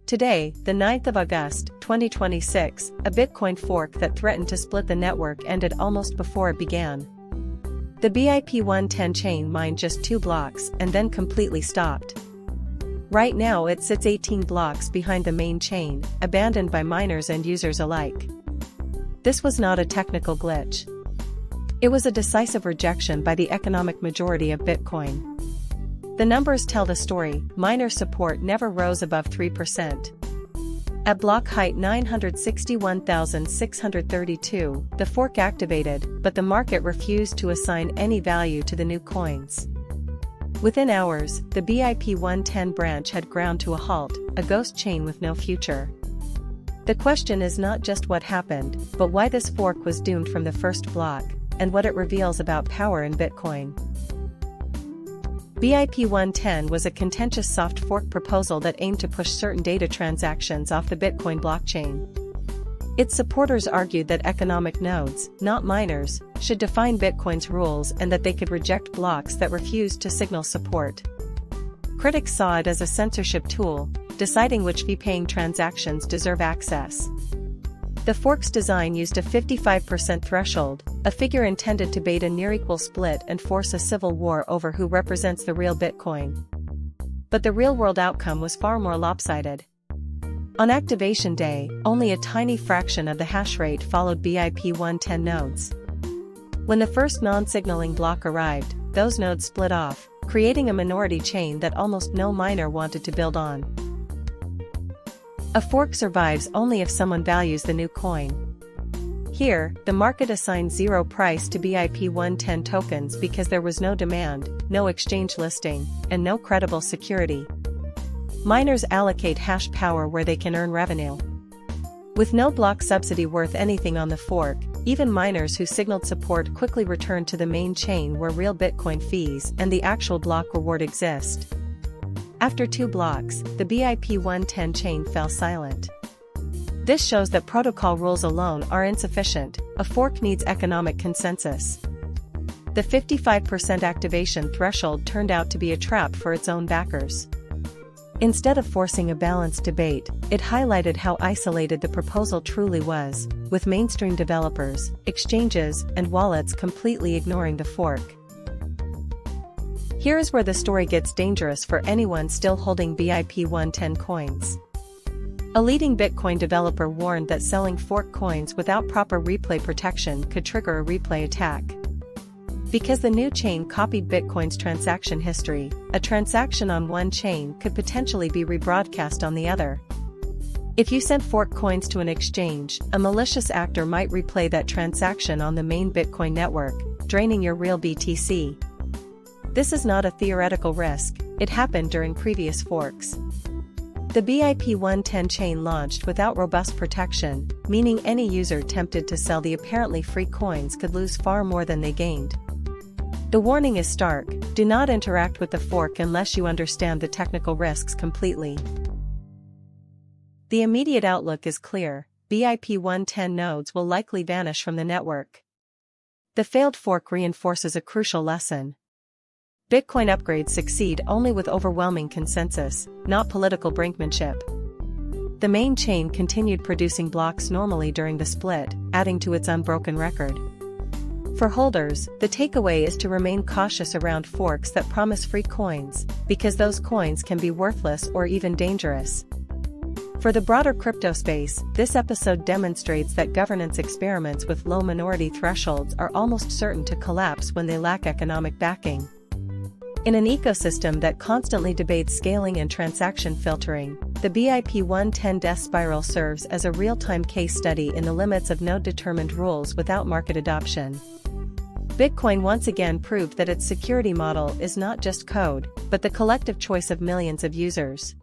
Today, the 9th of August, 2026, a Bitcoin fork that threatened to split the network ended almost before it began. The BIP-110 chain mined just 2 blocks and then completely stopped. Right now it sits 18 blocks behind the main chain, abandoned by miners and users alike. This was not a technical glitch. It was a decisive rejection by the economic majority of Bitcoin. The numbers tell the story. Miner support never rose above 3%. At block height 961,632, the fork activated, but the market refused to assign any value to the new coins. Within hours, the BIP-110 branch had ground to a halt, a ghost chain with no future. The question is not just what happened, but why this fork was doomed from the first block, and what it reveals about power in Bitcoin. BIP-110 was a contentious soft fork proposal that aimed to push certain data transactions off the Bitcoin blockchain. Its supporters argued that economic nodes, not miners, should define Bitcoin's rules and that they could reject blocks that refused to signal support. Critics saw it as a censorship tool, deciding which fee-paying transactions deserve access. The fork's design used a 55% threshold, a figure intended to bait a near-equal split and force a civil war over who represents the real Bitcoin. But the real-world outcome was far more lopsided. On activation day, only a tiny fraction of the hash rate followed BIP-110 nodes. When the first non-signaling block arrived, those nodes split off, creating a minority chain that almost no miner wanted to build on. A fork survives only if someone values the new coin. Here, the market assigned zero price to BIP-110 tokens because there was no demand, no exchange listing, and no credible security. Miners allocate hash power where they can earn revenue. With no block subsidy worth anything on the fork, even miners who signaled support quickly returned to the main chain where real Bitcoin fees and the actual block reward exist. After 2 blocks, the BIP-110 chain fell silent. This shows that protocol rules alone are insufficient. A fork needs economic consensus. The 55% activation threshold turned out to be a trap for its own backers. Instead of forcing a balanced debate, it highlighted how isolated the proposal truly was, with mainstream developers, exchanges, and wallets completely ignoring the fork. Here is where the story gets dangerous for anyone still holding BIP-110 coins. A leading Bitcoin developer warned that selling fork coins without proper replay protection could trigger a replay attack. Because the new chain copied Bitcoin's transaction history, a transaction on one chain could potentially be rebroadcast on the other. If you sent fork coins to an exchange, a malicious actor might replay that transaction on the main Bitcoin network, draining your real BTC. This is not a theoretical risk, it happened during previous forks. The BIP-110 chain launched without robust protection, meaning any user tempted to sell the apparently free coins could lose far more than they gained. The warning is stark: do not interact with the fork unless you understand the technical risks completely. The immediate outlook is clear: BIP-110 nodes will likely vanish from the network. The failed fork reinforces a crucial lesson. Bitcoin upgrades succeed only with overwhelming consensus, not political brinkmanship. The main chain continued producing blocks normally during the split, adding to its unbroken record. For holders, the takeaway is to remain cautious around forks that promise free coins, because those coins can be worthless or even dangerous. For the broader crypto space, this episode demonstrates that governance experiments with low minority thresholds are almost certain to collapse when they lack economic backing. In an ecosystem that constantly debates scaling and transaction filtering, the BIP-110 death spiral serves as a real-time case study in the limits of node-determined rules without market adoption. Bitcoin once again proved that its security model is not just code, but the collective choice of millions of users.